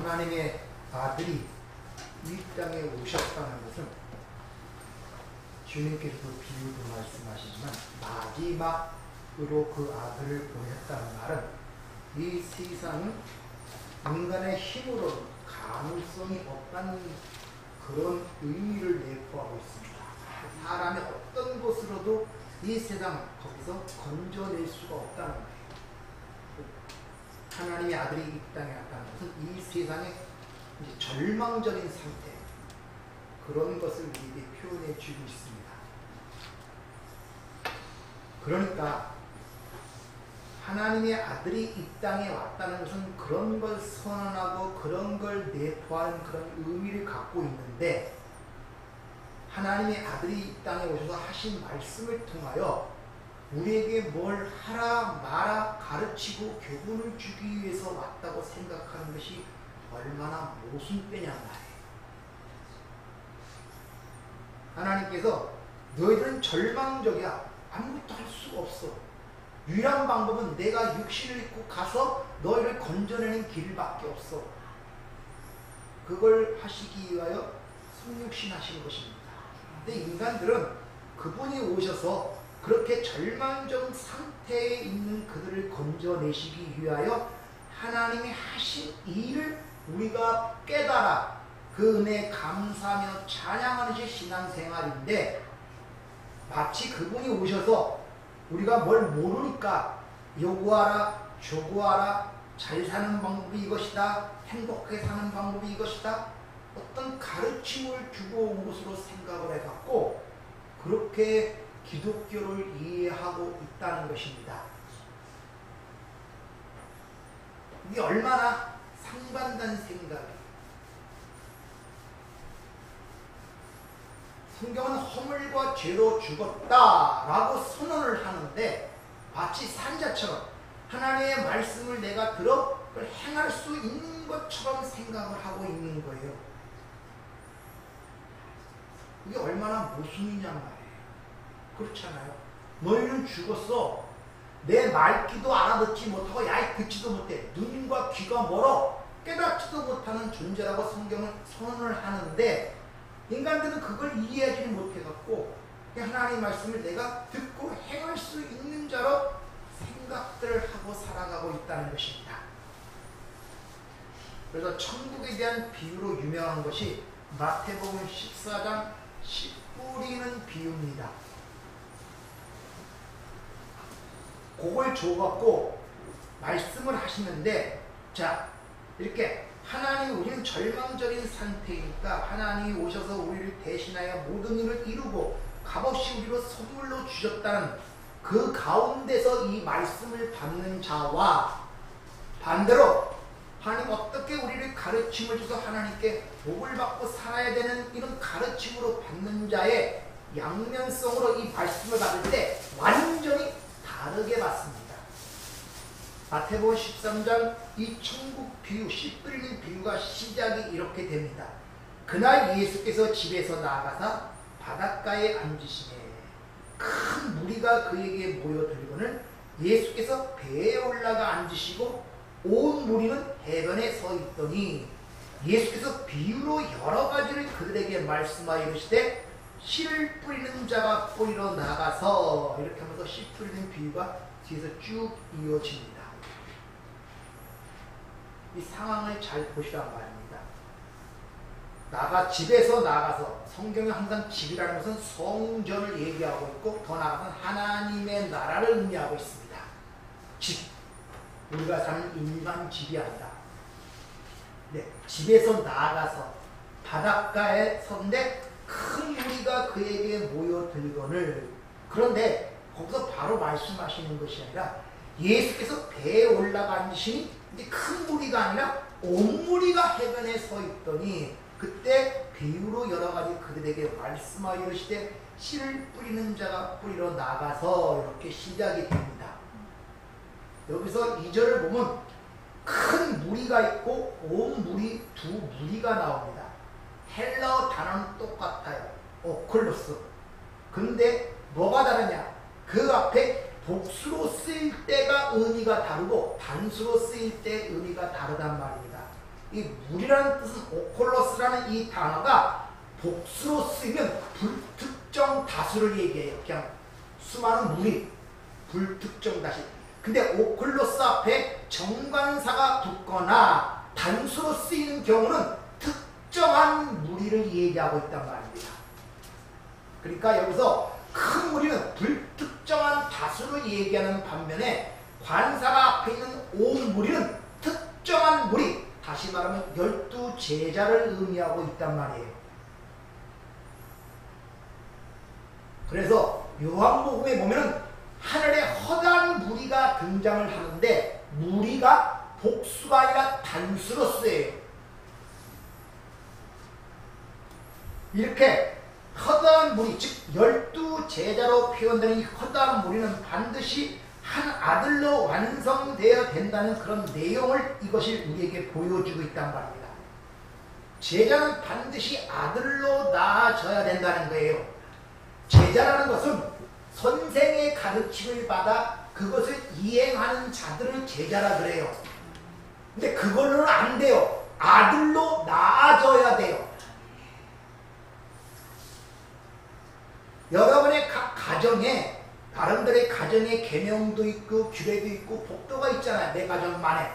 하나님의 아들이 이 땅에 오셨다는 것은 주님께서도 비유도 말씀하시지만 마지막으로 그 아들을 보냈다는 말은 이 세상은 인간의 힘으로 가능성이 없다는 그런 의미를 내포하고 있습니다. 사람의 어떤 것으로도 이 세상 거기서 건져낼 수가 없다는 거예요. 하나님의 아들이 이 땅에 왔다는 것은 이 세상의 이제 절망적인 상태, 그런 것을 우리에게 표현해 주고 있습니다. 그러니까 하나님의 아들이 이 땅에 왔다는 것은 그런 걸 선언하고 그런 걸 내포하는 그런 의미를 갖고 있는데, 하나님의 아들이 이 땅에 오셔서 하신 말씀을 통하여 우리에게 뭘 하라 마라 가르치고 교훈을 주기 위해서 왔다고 생각하는 것이 얼마나 모순되냔 말이에요. 하나님께서 너희들은 절망적이야, 아무것도 할 수가 없어, 유일한 방법은 내가 육신을 입고 가서 너희를 건져내는 길밖에 없어, 그걸 하시기 위하여 성육신 하신 것입니다. 근데 인간들은 그분이 오셔서 그렇게 절망적 상태에 있는 그들을 건져내시기 위하여 하나님이 하신 일을 우리가 깨달아 그 은혜에 감사하며 찬양하는 것이 신앙생활인데, 마치 그분이 오셔서 우리가 뭘 모르니까 요구하라 조구하라, 잘 사는 방법이 이것이다, 행복하게 사는 방법이 이것이다, 어떤 가르침을 주고 온 것으로 생각을 해갖고 그렇게 기독교를 이해하고 있다는 것입니다. 이게 얼마나 상반된 생각이에요. 성경은 허물과 죄로 죽었다라고 선언을 하는데, 마치 산자처럼 하나님의 말씀을 내가 들어 그걸 행할 수 있는 것처럼 생각을 하고 있는 거예요. 이게 얼마나 모순이냐 말이에요. 그렇잖아요. 너희는 죽었어. 내 말귀도 알아듣지 못하고 야이 듣지도 못해. 눈과 귀가 멀어 깨닫지도 못하는 존재라고 성경은 선언을 하는데, 인간들은 그걸 이해하지 못해갖고 하나님의 말씀을 내가 듣고 행할 수 있는 자로 생각들을 하고 살아가고 있다는 것입니다. 그래서 천국에 대한 비유로 유명한 것이 마태복음 14장 씨 뿌리는 비유입니다. 그걸 줘갖고 말씀을 하시는데, 자, 이렇게 하나님이, 우리는 절망적인 상태이니까 하나님이 오셔서 우리를 대신하여 모든 일을 이루고 값없이 우리로 선물로 주셨다는 그 가운데서 이 말씀을 받는 자와, 반대로 하나님 어떻게 우리를 가르침을 줘서 하나님께 복을 받고 살아야 되는 이런 가르침으로 받는 자의 양면성으로 이 말씀을 받을 때 완전히 다르게 받습니다. 마태복음 13장 이 천국 비유, 씨 뿌리는 비유가 시작이 이렇게 됩니다. 그날 예수께서 집에서 나가사 바닷가에 앉으시매 큰 무리가 그에게 모여들거늘 예수께서 배에 올라가 앉으시고 온 무리는 해변에 서 있더니, 예수께서 비유로 여러 가지를 그들에게 말씀하여 이르시되 씨를 뿌리는 자가 뿌리러 나가서, 이렇게 하면서 씨 뿌리는 비유가 뒤에서 쭉 이어집니다. 이 상황을 잘 보시란 말입니다. 집에서 나가서, 성경에 항상 집이라는 것은 성전을 얘기하고 있고 더 나아가서는 하나님의 나라를 의미하고 있습니다. 집, 우리가 사는 일반 집이 아니라, 네, 집에서 나가서 바닷가에 섰는데 큰 무리가 그에게 모여들거늘, 그런데 거기서 바로 말씀하시는 것이 아니라 예수께서 배에 올라가 앉으시니 이제 큰 무리가 아니라 온 무리가 해변에 서 있더니, 그때 비유로 여러 가지 그들에게 말씀하여 이르시되 씨를 뿌리는 자가 뿌리러 나가서, 이렇게 시작이 됩니다. 여기서 2절을 보면 큰 무리가 있고 온 무리, 두 무리가 나옵니다. 헬라어 단어는 똑같아요. 오클로스. 근데 뭐가 다르냐? 그 앞에 복수로 쓰일 때가 의미가 다르고 단수로 쓰일 때 의미가 다르단 말입니다. 이 무리라는 뜻은 오콜로스라는 이 단어가 복수로 쓰이면 불특정 다수를 얘기해요. 그냥 수많은 무리, 불특정 다수. 근데 오콜로스 앞에 정관사가 붙거나 단수로 쓰이는 경우는 특정한 무리를 얘기하고 있단 말입니다. 그러니까 여기서 큰 무리는 불특정한 다수를 얘기하는 반면에 관사가 앞에 있는 온 무리는 특정한 무리, 다시 말하면 12제자를 의미하고 있단 말이에요. 그래서 요한복음에 보면은 하늘에 허다한 무리가 등장을 하는데 무리가 복수가 아니라 단수로 쓰여요. 이렇게 허다한 무리, 즉 12제자로 표현되는 이 허다한 무리는 반드시 한 아들로 완성되어야 된다는 그런 내용을 이것이 우리에게 보여주고 있단 말입니다. 제자는 반드시 아들로 낳아져야 된다는 거예요. 제자라는 것은 선생의 가르침을 받아 그것을 이행하는 자들을 제자라 그래요. 근데 그걸로는 안 돼요. 아들로 낳아져야 돼요. 여러분의 각 가정에 나름대로의 가정의 계명도 있고 규례도 있고 법도가 있잖아요. 내 가정만에.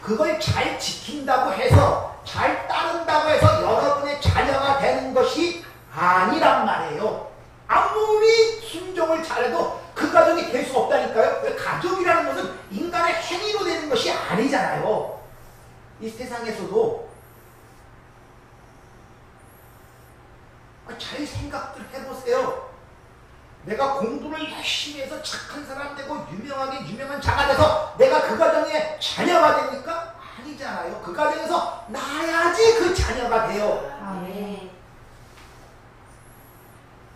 그걸 잘 지킨다고 해서 잘 따른다고 해서 여러분의 자녀가 되는 것이 아니란 말이에요. 아무리 순종을 잘해도 그 가정이 될 수 없다니까요. 가족이라는 것은 인간의 행위로 되는 것이 아니잖아요. 이 세상에서도 잘 생각들 해보세요. 내가 공부를 열심히 해서 착한 사람 되고 유명한 자가 돼서 내가 그 가정의 자녀가 되니까 아니잖아요. 그 가정에서 나야지 그 자녀가 돼요. 아멘.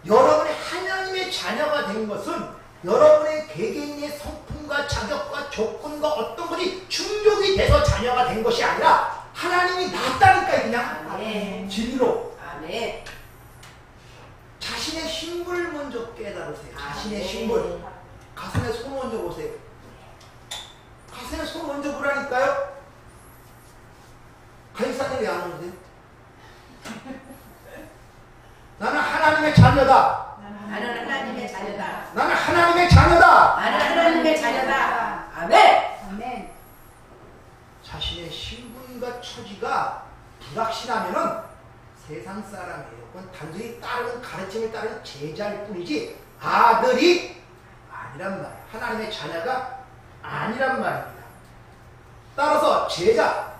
여러분의 하나님의 자녀가 된 것은 여러분의 개개인의 성품과 자격과 조건과 어떤 것이 충족이 돼서 자녀가 된 것이 아니라 하나님이 낳았다니까요. 그냥 아멘. 진리로. 아멘. 자신의 힘을 먼저 깨달으세요. 자신의 아멘. 힘을. 가슴에 손 얹어 보세요. 가슴에 손 얹어 보라니까요. 가이사님 왜 안 얹으세요? 나는 하나님의 자녀다. 나는 하나님의 자녀다. 나는 하나님의 자녀다. 나는 하나님의 자녀다. 아멘. 아멘. 자신의 신분과 처지가 불확실하면은 세상 사람이에요. 그건 단순히 따르는 가르침을 따르는 제자일 뿐이지 아들이 아니란 말이에요. 하나님의 자녀가 아니란 말입니다. 따라서 제자,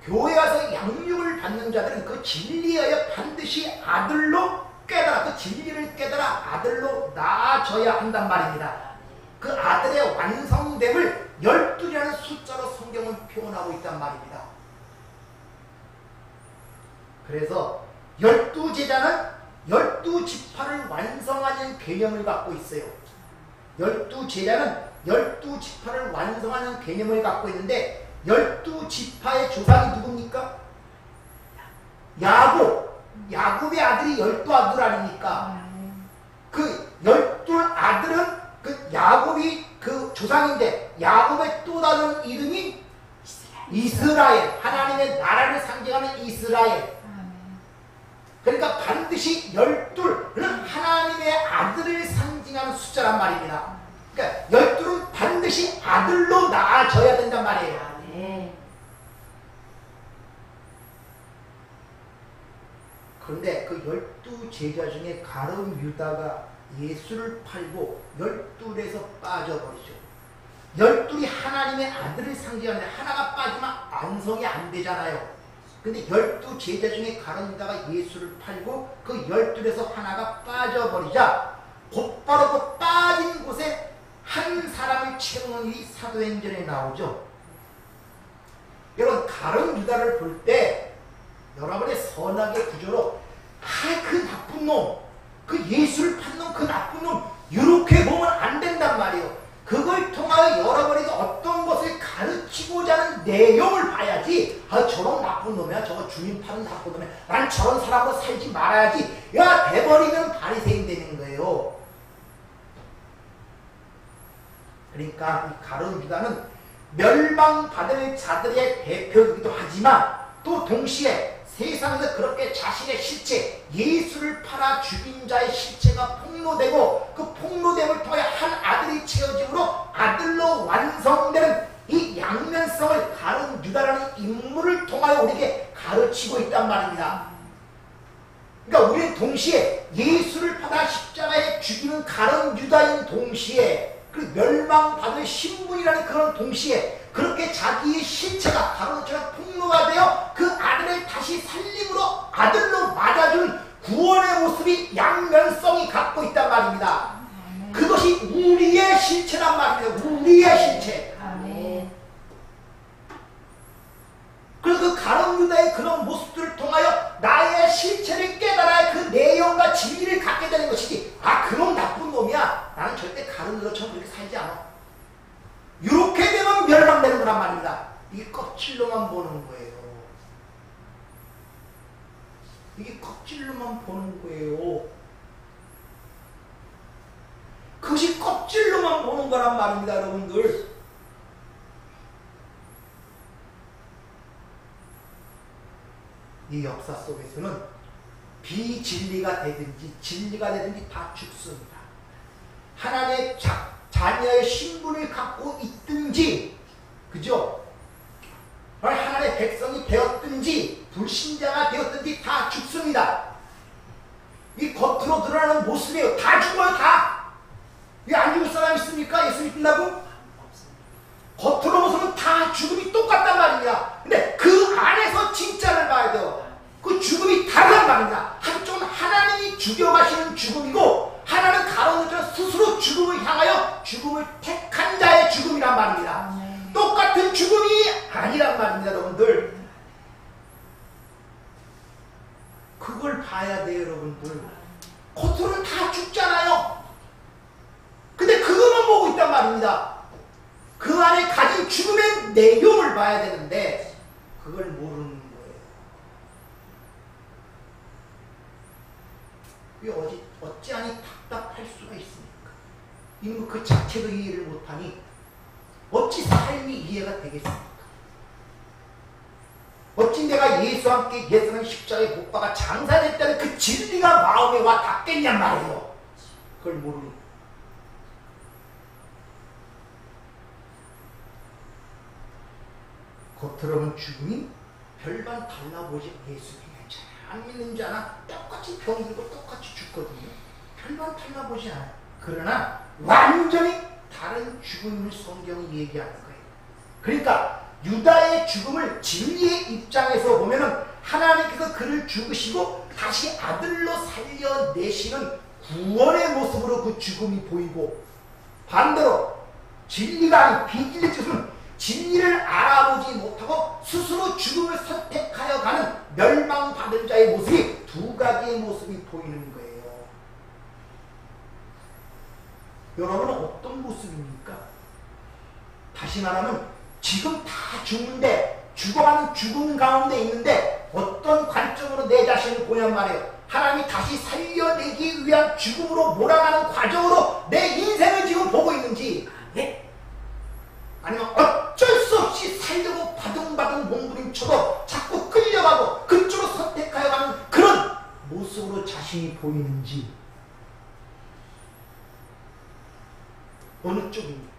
교회 와서 양육을 받는 자들은 그 진리하여 반드시 아들로 깨달아, 그 진리를 깨달아 아들로 낳아져야 한단 말입니다. 그 아들의 완성됨을 12라는 숫자로 성경은 표현하고 있단 말입니다. 그래서 12제자는 12지파를 완성하는 개념을 갖고 있어요. 12제자는 12지파를 완성하는 개념을 갖고 있는데 12지파의 조상이 누굽니까? 야곱의 아들이 12아들 아닙니까? 그 12아들은 그 야곱이 그 조상인데 야곱의 또 다른 이름이 이스라엘, 하나님의 나라를 상징하는 이스라엘. 그러니까 반드시 12는 하나님의 아들을 상징하는 숫자란 말입니다. 그러니까 12는 반드시 아들로 낳아져야 된단 말이에요. 아멘. 그런데 그 12제자 중에 가룟 유다가 예수를 팔고 12에서 빠져버리죠. 12이 하나님의 아들을 상징하는데 하나가 빠지면 완성이 안 되잖아요. 근데 12제자 중에 가룟 유다가 예수를 팔고 그 12에서 하나가 빠져버리자 곧바로 그 빠진 곳에 한 사람을 채우는 일이 사도행전에 나오죠. 여러분 가룟 유다를 볼 때 여러분의 선악의 구조로 그 나쁜 놈, 그 예수를 판 놈, 그 나쁜 놈 이렇게 보면 안 된단 말이에요. 그걸 통하여 여러분에게 어떤 것을 가르치고자 하는 내용을 봐야지. 저런 나쁜 놈이야, 저거 주님 파는 나쁜 놈이야, 난 저런 사람으로 살지 말아야지. 야 돼버리면 바리새인 되는 거예요. 그러니까 이 가룟 유다는 멸망받을 자들의 대표이기도 하지만 또 동시에 세상에서 그렇게 자신의 실체, 예수를 팔아 죽인 자의 실체가 폭로되고 그 폭로됨을 통해 한 아들이 채워짐으로 아들로 완성되는 이 양면성을 가룟 유다라는 인물을 통하여 우리에게 가르치고 있단 말입니다. 그러니까 우리는 동시에 예수를 받아 십자가에 죽이는 가룟 유다인 동시에 그 멸망받을 신분이라는 그런 동시에 그렇게 자기의 실체가 가로처럼 폭로가 되어 그 아들을 다시 살림으로 아들로 맞아준 구원의 모습이 양면성이 갖고 있단 말입니다. 그것이 우리의 실체란 말이에요. 우리의 실체. 그래서 그 가룟 유다의 그런 모습들을 통하여 나의 실체를 깨달아야 그 내용과 진리를 갖게 되는 것이지, 아 그놈 나쁜 놈이야, 나는 절대 가룟 유다처럼 그렇게 살지 않아, 이렇게 되면 멸망되는 거란 말입니다. 이게 껍질로만 보는 거예요. 이게 껍질로만 보는 거예요. 그것이 껍질로만 보는 거란 말입니다, 여러분들. 이 역사 속에서는 비진리가 되든지 진리가 되든지 다 죽습니다. 하나님의 자녀의 신분을 갖고 있든지, 그죠? 하나님의 백성이 되었든지 불신자가 되었든지 다 죽습니다. 이 겉으로 드러나는 모습이에요. 다 죽어요, 다. 왜 안 죽을 사람 있습니까? 예수 믿는다고? 겉으로 보서는 다 죽음이 똑같단 말입니다. 근데 그 안에서 진짜를 봐야 돼요. 그 죽음이 다르단 말입니다. 한쪽은 하나님이 죽여가시는 죽음이고, 하나는 가로놓쳐 스스로 죽음을 향하여 죽음을 택한 자의 죽음이란 말입니다. 똑같은 죽음이 아니란 말입니다, 여러분들. 그걸 봐야 돼요, 여러분들. 겉으로는 다 죽잖아요. 근데 그것만 보고 있단 말입니다. 그 안에 가진 죽음의 내용을 봐야 되는데 그걸 모르는 거예요. 왜 어찌하니 답답할 수가 있습니까? 이는 그 자체도 이해를 못하니 어찌 삶이 이해가 되겠습니까? 어찌 내가 예수와 함께 예수는 십자가에 못 박아 장사됐다는 그 진리가 마음에 와 닿겠냔 말이에요. 그걸 모르니. 겉으로는 죽음이 별반 달라보지, 예수 괜찮아, 안 믿는 자나 똑같이 병들고 똑같이 죽거든요. 별반 달라보지 않아요. 그러나 완전히 다른 죽음을 성경이 얘기하는 거예요. 그러니까 유다의 죽음을 진리의 입장에서 보면은 하나님께서 그를 죽으시고 다시 아들로 살려내시는 구원의 모습으로 그 죽음이 보이고, 반대로 진리가 아닌 비진리의 죽음은 진리를 알아보지 못하고 스스로 죽음을 선택하여 가는 멸망받은 자의 모습이 두 가지의 모습이 보이는 거예요. 여러분은 어떤 모습입니까? 다시 말하면 지금 다 죽는데, 죽어가는 죽음 가운데 있는데 어떤 관점으로 내 자신을 보냔 말이에요. 하나님이 다시 살려내기 위한 죽음으로 몰아가는 과정으로 내 인생을 지금 보고 있는지, 아니면 어쩔 수 없이 살려고 바둥바둥 몸부림쳐도 자꾸 끌려가고 그쪽으로 선택하여 가는 그런 모습으로 자신이 보이는지, 어느 쪽입니까?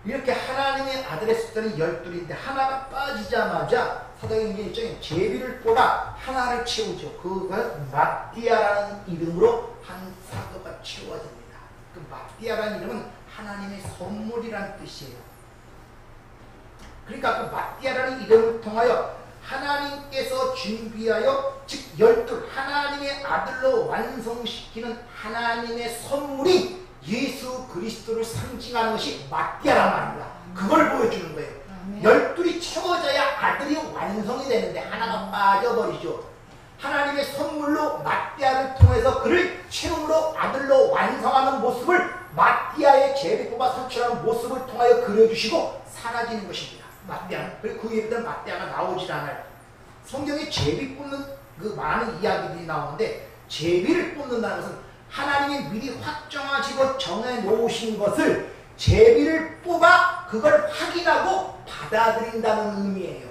이렇게 하나님의 아들의 숫자는 12인데 하나가 빠지자마자 사도행전 일정에 제비를 뽑아 하나를 채우죠. 그건 마띠아라는 이름으로 한 사도가 채워집니다. 그 마띠아라는 이름은 하나님의 선물이라는 뜻이에요. 그러니까 그 마띠아라는 이름을 통하여 하나님께서 준비하여, 즉 12, 하나님의 아들로 완성시키는 하나님의 선물이 예수 그리스도를 상징하는 것이 마띠아란 말입니다. 그걸 보여주는 거예요. 12이 채워져야 아들이 완성이 되는데 하나가 빠져버리죠. 하나님의 선물로 마띠아를 통해서 그를 채움으로 아들로 완성하는 모습을 마띠아의 제비 뽑아 선출하는 모습을 통하여 그려주시고 사라지는 것입니다. 마띠아는. 그리고 그 예비들은 마띠아가 나오질 않아요. 성경에 제비 뽑는 그 많은 이야기들이 나오는데, 제비를 뽑는다는 것은 하나님이 미리 확정하시고 정해놓으신 것을 제비를 뽑아 그걸 확인하고 받아들인다는 의미예요.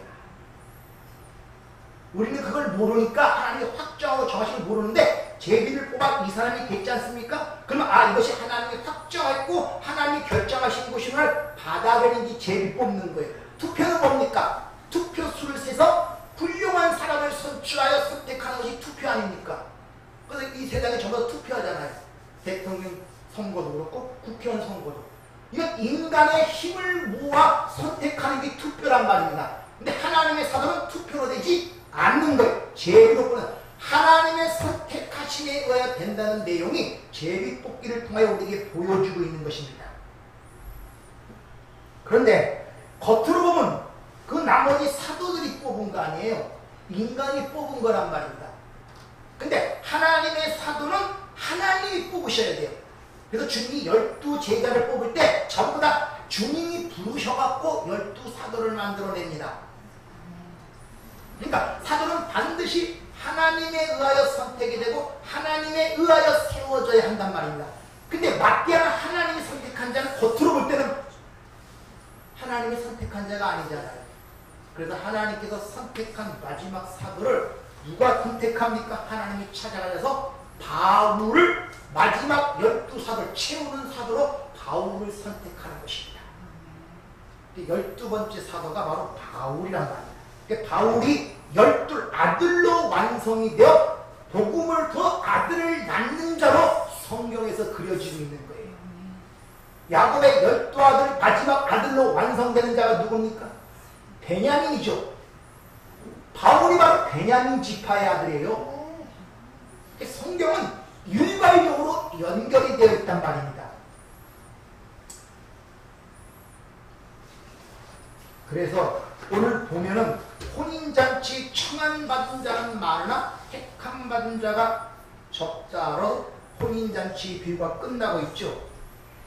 우리는 그걸 모르니까 하나님이 확정하고 정하신 걸 모르는데 제비를 뽑아 이 사람이 됐지 않습니까? 그러면 이것이 하나님이 확정했고 하나님이 결정하신 것임을 받아들인지 제비 뽑는 거예요. 투표는 뭡니까? 투표수를 세서 훌륭한 사람을 선출하여 선택하는 것이 투표 아닙니까? 그래서 이 세상에 전부 다 투표하잖아요. 대통령 선거도 그렇고 국회의원 선거도. 이건 인간의 힘을 모아 선택하는 게 투표란 말입니다. 근데 하나님의 사도는 투표로 되지 않는 거예요. 제비로서는 하나님의 선택하심에 의하여 된다는 내용이 제비 뽑기를 통하여 우리에게 보여주고 있는 것입니다. 그런데 겉으로 보면 그 나머지 사도들이 뽑은 거 아니에요. 인간이 뽑은 거란 말입니다. 근데 하나님의 사도는 하나님이 뽑으셔야 돼요. 그래서 주님이 12제자를 뽑을 때 전부 다 주님이 부르셔갖고 12사도를 만들어냅니다. 그러니까 사도는 반드시 하나님에 의하여 선택이 되고 하나님에 의하여 세워져야 한단 말입니다. 근데 마띠아는 하나님이 선택한 자는 겉으로 볼 때는 하나님이 선택한 자가 아니잖아요. 그래서 하나님께서 선택한 마지막 사도를 누가 선택합니까? 하나님이 찾아가셔서 바울을 마지막 12사도를 채우는 사도로 바울을 선택하는 것입니다. 12번째 사도가 바로 바울이란 말입니다. 그러니까 바울이 12아들로 완성이 되어 복음을 더 아들을 낳는 자로 성경에서 그려지고 있는 거예요. 야곱의 12아들 마지막 아들로 완성되는 자가 누굽니까? 베냐민이죠. 바울이 바로 베냐민 지파의 아들이에요. 성경은 일괄적으로 연결이 되어 있단 말입니다. 그래서 오늘 보면은 혼인잔치 청한받은 자는 많으나 택함받은 자가 적자로 혼인잔치 비유가 끝나고 있죠.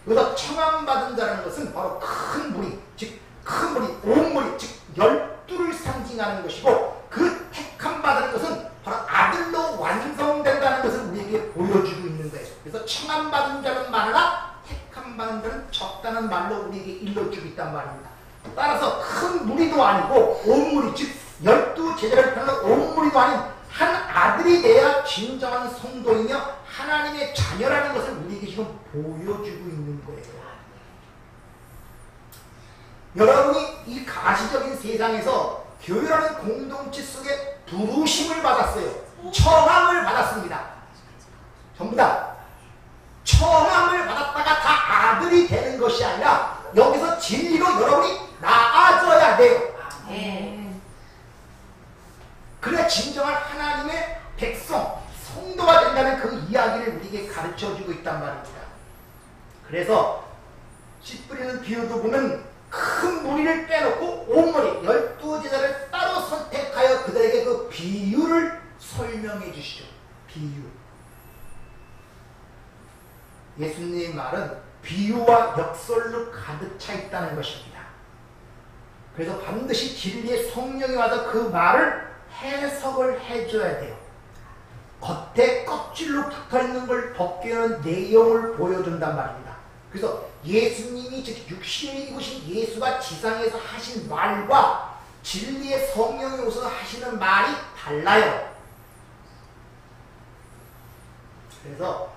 그래서 청함받은 자라는 것은 바로 큰 무리, 즉 큰 무리, 온 무리, 즉 12를 상징하는 것이고 그 택함받은 것은 바로 아들로 완성된다는 것을 우리에게 보여주고 있는 거예요. 그래서 청함받은 자는 많으나 택함받은 자는 적다는 말로 우리에게 일러주고 있단 말입니다. 따라서 큰 무리도 아니고 온 무리, 즉 12제자를 편한 온 무리도 아닌 한 아들이 돼야 진정한 성도이며 하나님의 자녀라는 것을 우리에게 지금 보여주고 있는 거예요. 여러분이 이 가시적인 세상에서 교회라는 공동체 속에 부르심을 받았어요. 청함을 받았습니다. 전부 다 청함을 받았다가 다 아들이 되는 것이 아니라 여기서 진리로 여러분이 나아져야 돼요. 그래야 진정한 하나님의 백성, 성도가 된다는 그 이야기를 우리에게 가르쳐주고 있단 말입니다. 그래서 씨 뿌리는 비유도 보면 큰 무리를 빼놓고 온 무리, 12제자를 따로 선택하여 그들에게 그 비유를 설명해 주시죠. 비유. 예수님의 말은 비유와 역설로 가득 차 있다는 것입니다. 그래서 반드시 진리의 성령이 와서 그 말을 해석을 해줘야 돼요. 겉에 껍질로 붙어있는 걸 벗겨는 내용을 보여준단 말입니다. 그래서 예수님이 즉 육신을 입으신 예수가 지상에서 하신 말과 진리의 성령이 오셔서 하시는 말이 달라요. 그래서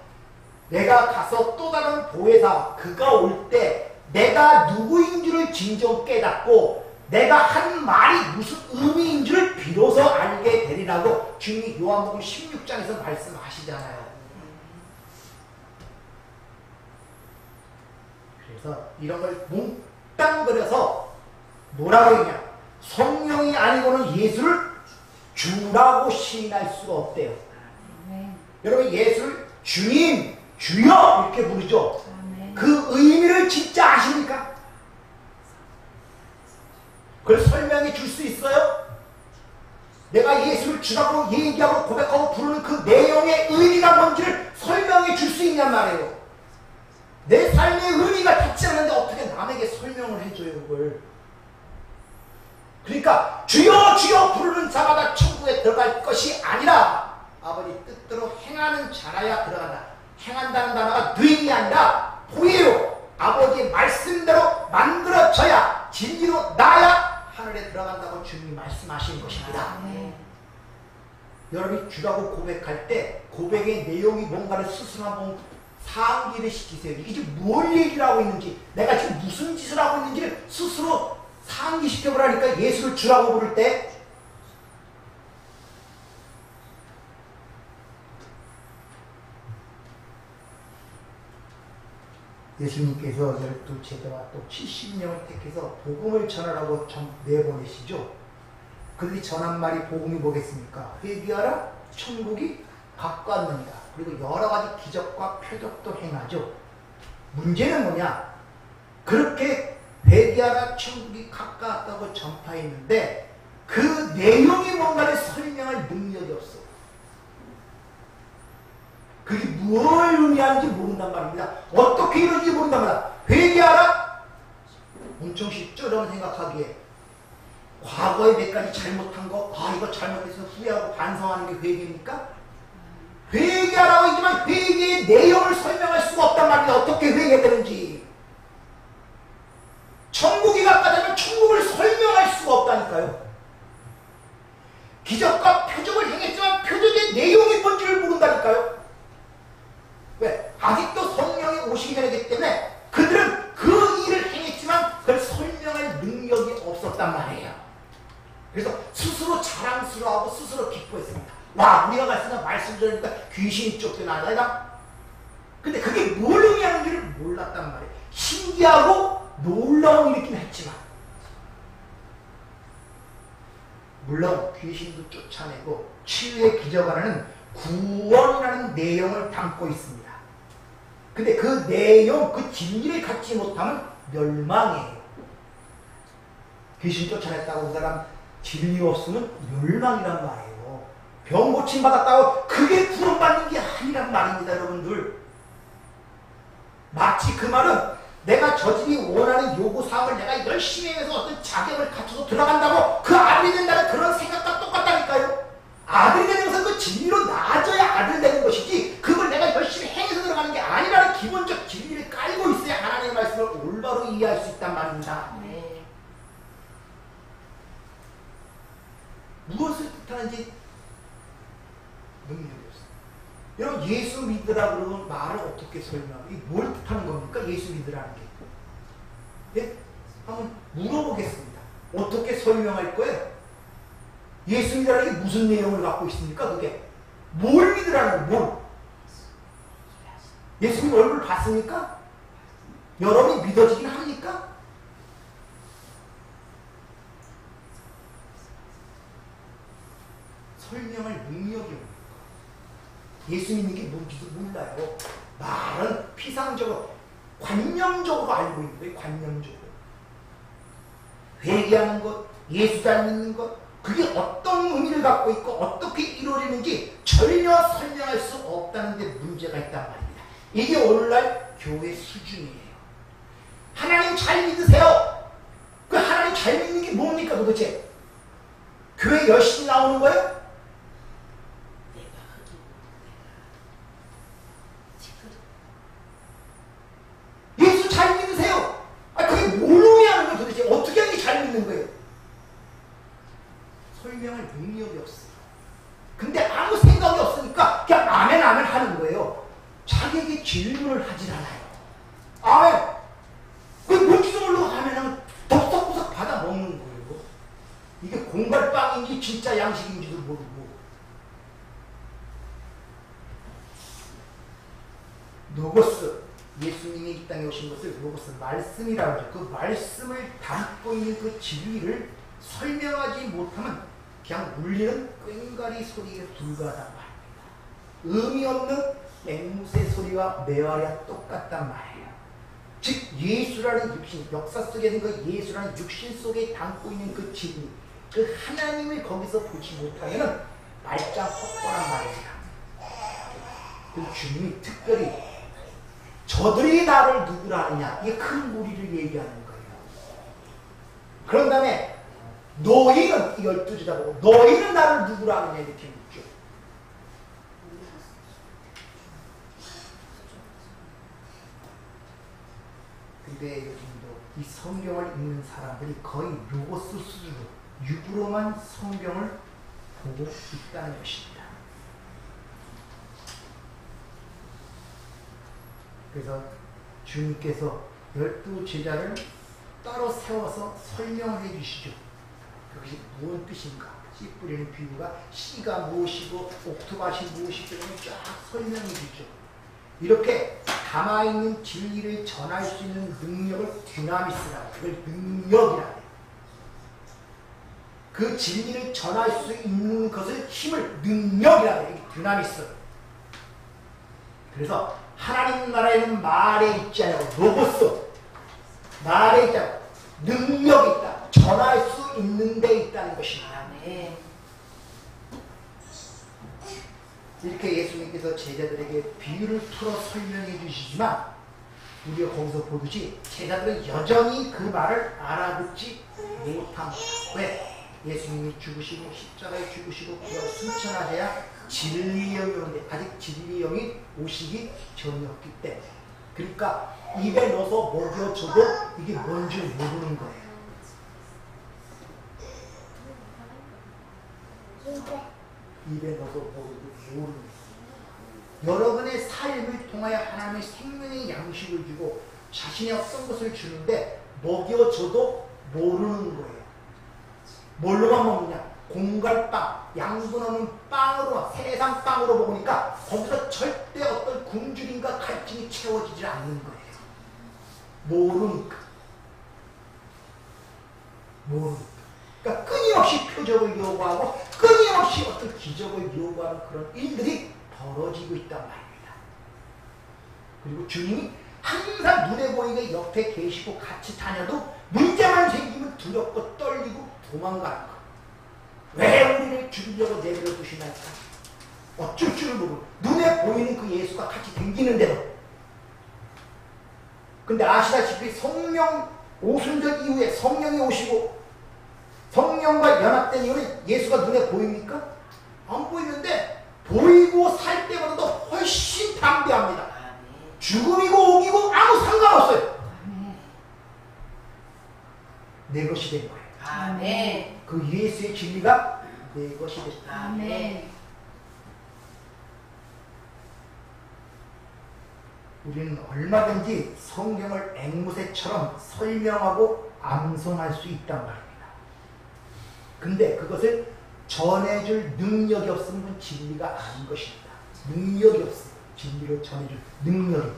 내가 가서 또 다른 보혜사 그가 올 때 내가 누구인 줄을 진정 깨닫고 내가 한 말이 무슨 의미인 줄 비로소 알게 되리라고 주님이 요한복음 16장에서 말씀하시잖아요. 그래서 이런 걸 뭉땅거려서 뭐라고 했냐, 성령이 아니고는 예수를 주라고 시인할 수가 없대요. 여러분 예수를 주님, 주여 이렇게 부르죠. 그 의미를 진짜 아십니까? 그걸 설명해 줄 수 있어요? 내가 예수를 주라고 얘기하고 고백하고 부르는 그 내용의 의미가 뭔지를 설명해 줄 수 있냔 말이에요. 내 삶의 의미가 닿지 않는데 어떻게 남에게 설명을 해줘요, 그걸. 그러니까 주여 주여 부르는 자마다 천국에 들어갈 것이 아니라 아버지 뜻대로 행하는 자라야 들어간다. 행한다는 단어가 doing이 아니라 보예요. 아버지의 말씀대로 만들어져야 들어간다고 주님이 말씀하신 것입니다. 아멘. 여러분이 주라고 고백할 때 고백의 내용이 뭔가를 스스로 한번 상기를 시키세요. 이게 지금 뭘 얘기를 하고 있는지, 내가 지금 무슨 짓을 하고 있는지를 스스로 상기시켜보라니까. 예수를 주라고 부를 때 예수님께서 12제자와 또 70명을 택해서 복음을 전하라고 내보내시죠. 그들이 전한 말이 복음이 뭐겠습니까? 회개하라, 천국이 가까웠느니라. 그리고 여러 가지 기적과 표적도 행하죠. 문제는 뭐냐? 그렇게 회개하라, 천국이 가까웠다고 전파했는데 그 내용이 뭔가를 설명할 능력이 없어. 그게 뭘 의미하는지 모른단 말입니다. 어떻게 이루어지는지 모른단 말이야. 회개하라? 엄청 쉽죠? 여러분 생각하기에. 과거에 몇 가지 잘못한 거, 이거 잘못해서 후회하고 반성하는 게 회개입니까? 회개하라고 하지만 회개의 내용을 설명할 수가 없단 말입니다. 어떻게 회개되는지. 천국이 가까다면 천국을 설명할 수가 없다니까요. 기적과 표적을 행했지만 표적의 내용이 뭔지를 모른다니까요. 왜? 아직도 성령이 오시기 전이기 때문에 그들은 그 일을 행했지만 그걸 설명할 능력이 없었단 말이에요. 그래서 스스로 자랑스러워하고 스스로 기뻐했습니다. 와, 우리가 말씀 들으니까 귀신이 쫓겨나다. 근데 그게 뭘 의미하는지를 몰랐단 말이에요. 신기하고 놀라운 일이긴 했지만, 물론 귀신도 쫓아내고 치유의 기적하는 구원이라는 내용을 담고 있습니다. 근데 그 내용, 그 진리를 갖지 못하면 멸망이에요. 귀신 쫓아냈다고 그 사람 진리 없으면 멸망이란 말이에요. 병 고침 받았다고 그게 구원받는 게 아니란 말입니다, 여러분들. 마치 그 말은 내가 저들이 원하는 요구사항을 내가 열심히 해서 어떤 자격을 갖춰서 들어간다고 그 아들이 된다는 그런 생각과 똑같다니까요. 아들이 되는 것은 그 진리로 나아져야 아들 되는 것이지, 그걸 내가 열심히 행해서 들어가는 게 아니라는 기본적 진리를 깔고 있어야 하나님의 말씀을 올바로 이해할 수 있단 말입니다. 네. 무엇을 뜻하는지 능력이 없어요. 여러분, 예수 믿으라 그러면 말을 어떻게 설명해요? 이게 뭘 뜻하는 겁니까? 예수 믿으라는 게. 예? 한번 물어보겠습니다. 어떻게 설명할 거예요? 예수 믿으라는 게 무슨 내용을 갖고 있습니까? 그게 뭘 믿으라는 거예요? 뭘? 예수님 얼굴 봤습니까? 여러분이 믿어지긴 합니까? 설명할 능력이 없는 거예요. 예수 믿는 게 뭔지도 몰라요. 말은 피상적으로, 관념적으로 알고 있는 거예요. 관념적으로. 회개하는 것, 예수 잘 믿는 것, 그게 어떤 의미를 갖고 있고 어떻게 이루어지는지 전혀 설명할 수 없다는 데 문제가 있단 말입니다. 이게 오늘날 교회 수준이에요. 하나님 잘 믿으세요. 그 하나님 잘 믿는 게 뭡니까 도대체? 교회 열심히 나오는 거예요? 예수 잘 믿으세요. 그게 뭘 의미하는 거예요 도대체? 어떻게 하는 게 잘 믿는 거예요? 설명할 능력이 없어요. 근데 아무 생각이 없으니까 그냥 아멘 아멘 하는 거예요. 자기에게 질문을 하질 않아요. 아멘! 그게 뭔지도 모르고 아멘 하면 덥석부석 받아 먹는 거예요. 이게 공갈빵인지 진짜 양식인지도 모르고. 로고스, 예수님이 이 땅에 오신 것을 로고스, 말씀이라고 하죠. 그 말씀을 담고 있는 그 진리를 설명하지 못하면 그냥 울리는 꽹과리 소리에 불과하단 말입니다. 의미 없는 앵무새 소리와 매화와 똑같단 말이에요. 즉 예수라는 육신, 역사 속에 있는 그 예수라는 육신 속에 담고 있는 그 진리, 그 하나님을 거기서 보지 못하면 말짱 헛거란 말입니다. 그 주님이 특별히 저들이 나를 누구라 하느냐, 이게 큰 무리를 얘기하는 거예요. 그런 다음에 너희는, 12제자고 너희는 나를 누구라 하느냐 이렇게 묻죠. 근데 요즘도 이 성경을 읽는 사람들이 거의 로고스 수준으로 육으로만 성경을 보고 있다는 것입니다. 그래서 주님께서 12제자를 따로 세워서 설명을 해주시죠. 그것이 무슨 뜻인가? 씨 뿌리는 비유가 씨가 무엇이고 옥토밭이 무엇이고 쫙 설명해 주죠. 이렇게 담아있는 진리를 전할 수 있는 능력을 디나미스라고, 그걸 능력이라고 해요. 그 진리를 전할 수 있는 것을 힘을 능력이라고 해요. 디나미스. 그래서 하나님 나라에는 말에 있지 않고 로고스, 말에 있지 않고 능력이 있다. 전할 수 있는 데 있다는 것입니다. 아멘. 이렇게 예수님께서 제자들에게 비유를 풀어 설명해 주시지만 우리가 거기서 보듯이 제자들은 여전히 그 말을 알아듣지 못합니다. 왜? 예수님이 죽으시고 십자가에 죽으시고 부활 승천하셔야 진리의 영이 오는데 아직 진리의 영이 오시기 전이었기 때문에, 그러니까 입에 넣어서 먹여줘도 이게 뭔지 모르는 거예요. 입에 넣어서 먹여도 모르는 거예요. 여러분의 삶을 통하여 하나님의 생명의 양식을 주고 자신의 어떤 것을 주는데 먹여줘도 모르는 거예요. 뭘로만 먹느냐? 공갈빵, 양분 없는 빵으로, 세상 빵으로 먹으니까 거기서 절대 어떤 굶주림과 갈증이 채워지지 않는 거예요. 모르니까. 그러니까 끊임없이 표적을 요구하고 끊임없이 어떤 기적을 요구하는 그런 일들이 벌어지고 있단 말입니다. 그리고 주님이 항상 눈에 보이게 옆에 계시고 같이 다녀도 문제만 생기면 두렵고 떨리고 도망가는 거. 왜 우리를 죽이려고 내버려 두시나이까? 어쩔 줄을 모르고 눈에 보이는 그 예수가 같이 댕기는데도. 근데 아시다시피 성령 오순절 이후에 성령이 오시고 성령과 연합된 이후에 예수가 눈에 보입니까? 안 보이는데 보이고 살 때보다도 훨씬 담대합니다. 죽음이고 오기고 아무 상관없어요. 내 것이 된 거예요. 아멘. 그 예수의 진리가 내 것이 됐다. 아멘. 우리는 얼마든지 성경을 앵무새처럼 설명하고 암송할 수 있단 말입니다. 근데 그것을 전해줄 능력이 없으면 진리가 아닌 것입니다. 능력이 없어요. 진리를 전해줄 능력이.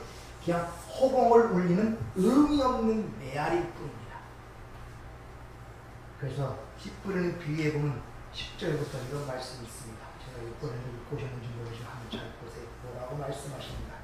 그냥 허공을 울리는 의미 없는 메아리일 뿐입니다. 그래서 씨 뿌리는 비유에 보면 10절부터 이런 말씀이 있습니다. 제가 이번에도 읽고 오셨는지 모르지만 한번 잘 보세요. 뭐라고 말씀하십니까?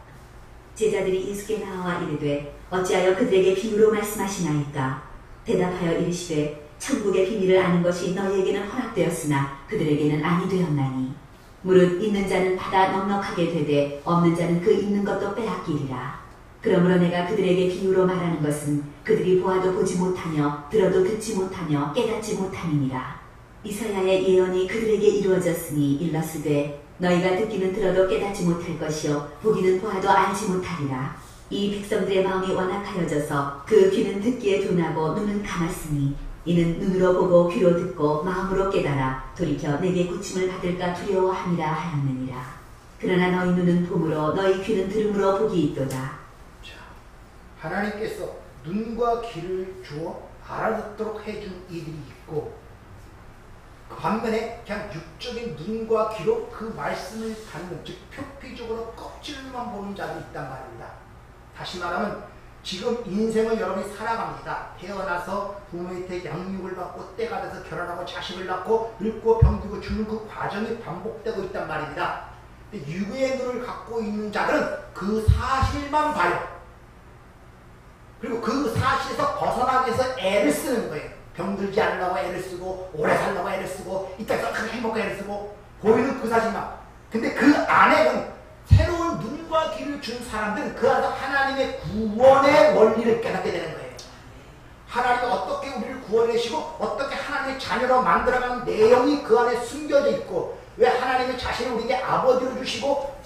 제자들이 예수께 나와 이르되 어찌하여 그들에게 비유로 말씀하시나이까? 대답하여 이르시되 천국의 비밀을 아는 것이 너희에게는 허락되었으나 그들에게는 아니 되었나니 무릇 있는 자는 받아 넉넉하게 되되 없는 자는 그 있는 것도 빼앗기리라. 그러므로 내가 그들에게 비유로 말하는 것은 그들이 보아도 보지 못하며 들어도 듣지 못하며 깨닫지 못함이니라. 이사야의 예언이 그들에게 이루어졌으니 일러스되 너희가 듣기는 들어도 깨닫지 못할 것이요 보기는 보아도 알지 못하리라. 이 백성들의 마음이 완악하여져서 그 귀는 듣기에 둔하고 눈은 감았으니 이는 눈으로 보고 귀로 듣고 마음으로 깨달아 돌이켜 내게 고침을 받을까 두려워함이라 하였느니라. 그러나 너희 눈은 봄으로 너희 귀는 들음으로 복이 있도다. 자, 하나님께서 눈과 귀를 주어 알아듣도록 해준 이들이 있고 그 반면에 그냥 육적인 눈과 귀로 그 말씀을 받는, 즉 표피적으로 껍질만 보는 자도 있단 말입니다. 다시 말하면 지금 인생을 여러분이 살아갑니다. 태어나서 부모의 태 양육을 받고 때가 돼서 결혼하고 자식을 낳고 늙고 병들고 죽는 그 과정이 반복되고 있단 말입니다. 근데 육의 눈을 갖고 있는 자들은 그 사실만 봐요. 그리고 그 사실에서 벗어나기 위해서 애를 쓰는 거예요. 병들지 않으려고 애를 쓰고 오래 살려고 애를 쓰고 이 땅에서 크게 행복하게 애를 쓰고 보이는 그 사실만. 근데 그 안에는 새로운 눈과 귀를 준 사람들은 그 안에서 하나님의 구원의 원리를 깨닫게 되는 거예요. 하나님이 어떻게 우리를 구원하시고 어떻게 하나님의 자녀로 만들어가는 내용이 그 안에 숨겨져 있고 왜 하나님의 자신을 우리에게 아버지로 주시고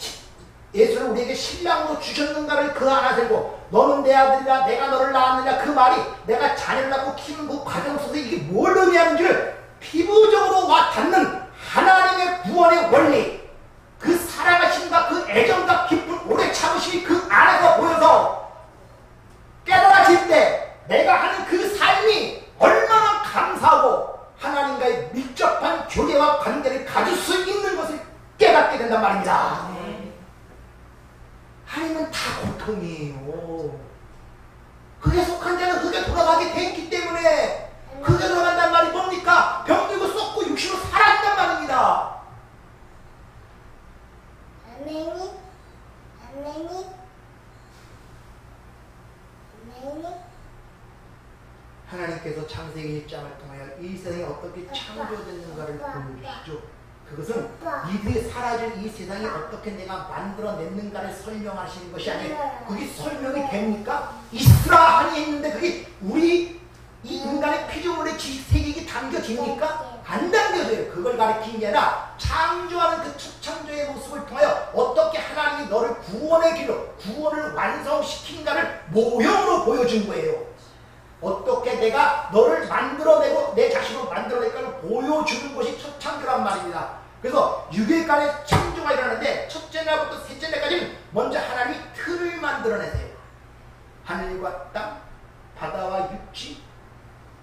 예수를 우리에게 신랑으로 주셨는가를 그 안에 들고 너는 내 아들이라 내가 너를 낳았느냐 그 말이 내가 자녀를 낳고 키우는 그 과정 속에서 이게 뭘 의미하는지를 피부적으로 와 닿는 하나님의 구원의 원리, 그 사랑하심과 그 애정과 깊은 오래 참으심이 그 안에서 보여서 깨달아질 때 내가 하는 그 삶이 얼마나 감사하고 하나님과의 밀접한 교제와 관계를 가질 수 있는 것을 깨닫게 된단 말입니다. 하나님은 다 고통이에요. 그게 속한 자는 그게 돌아가게 돼 있기 때문에 그게 돌아간단 말이 뭡니까? 병들고 썩고 육신으로 살아있단 말입니다. 하나님께서 창세기 1장을 통하여 이 세상이 어떻게 창조됐는가를 보여주시죠. 그것은 이들이 사라질 이 세상이 어떻게 내가 만들어냈는가를 설명하시는 것이 아니에요. 그게 설명이 됩니까? 있으라 하니 했는데 그게 우리 이 인간의 피조물의 지식세계에 담겨집니까? 안 담겨져요. 그걸 가리키는 게 아니라 창조하는 그 첫 창조의 모습을 통하여 어떻게 하나님이 너를 구원의 길로 구원을 완성시킨가를 모형으로 보여준 거예요. 어떻게 내가 너를 만들어내고 내 자신을 만들어낼까를 보여주는 것이 첫 창조란 말입니다. 그래서 6일간의 창조가 일어나는데 첫째 날부터 셋째 날까지는 먼저 하나님이 틀을 만들어내세요. 하늘과 땅, 바다와 육지,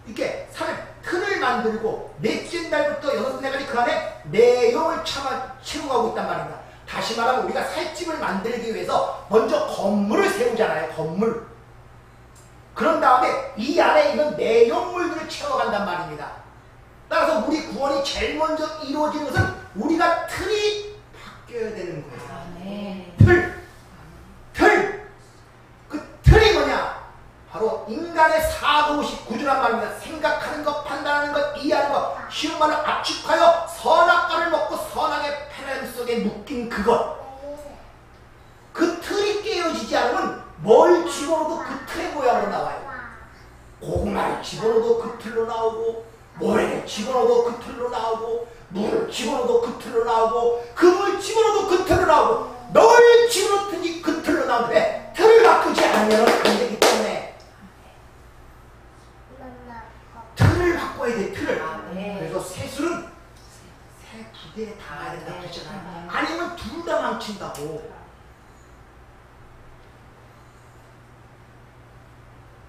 이렇게 3일 틀을 만들고 넷째 날부터 여섯째 날까지 그 안에 내용을 채워가고 있단 말입니다. 다시 말하면 우리가 살집을 만들기 위해서 먼저 건물을 세우잖아요. 건물. 그런 다음에 이 안에 있는 내용물들을 채워간단 말입니다. 따라서 우리 구원이 제일 먼저 이루어지는 것은 우리가 틀이 바뀌어야 되는 거예요. 틀. 그 틀이 뭐냐? 바로 인간의 사고의식 구조란 말입니다. 생각하는 것, 판단하는 것, 이해하는 것, 쉬운 말로 압축하여 선악과를 먹고 선악의 패러다임 속에 묶인 그것. 그 틀이 깨어지지 않으면 뭘 집어넣어도 그 틀의 모양으로 나와요. 고구마를 집어넣어도 그 틀로 나오고, 모래를 집어넣어도 그 틀로 나오고, 물을 집어넣어도 그 틀로 나오고, 금을 집어넣어도 그 틀로 나오고, 널 집어넣더니 그 틀로 나오는데 틀을 바꾸지 않으면 안 되기 때문에 틀을 바꿔야 돼. 틀을. 그래서 세술은 새 부대에 담아야 된다고 그랬잖아요. 아니면 둘 다 망친다고.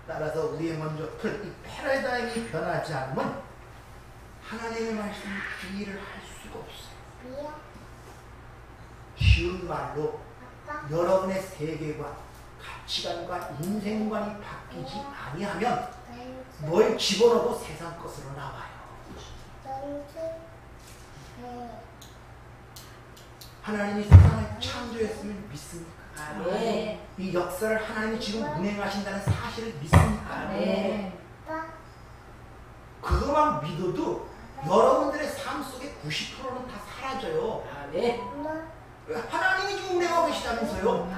따라서 우리의 먼저 틀, 이 패러다임이 변하지 않으면 하나님의 말씀을 이해를 할 수가 없어요. 쉬운 말로 여러분의 세계관, 가치관과 인생관이 바뀌지 아니하면 뭘 집어넣어도 세상 것으로 나와요. 하나님이 세상을 창조했으면 믿습니까? 이 역사를 하나님이 지금 운행하신다는 사실을 믿습니까? 그것만 믿어도 여러분들의 삶 속에 90%는 다 사라져요. 하나님이 지금 운행하고 계시다면서요?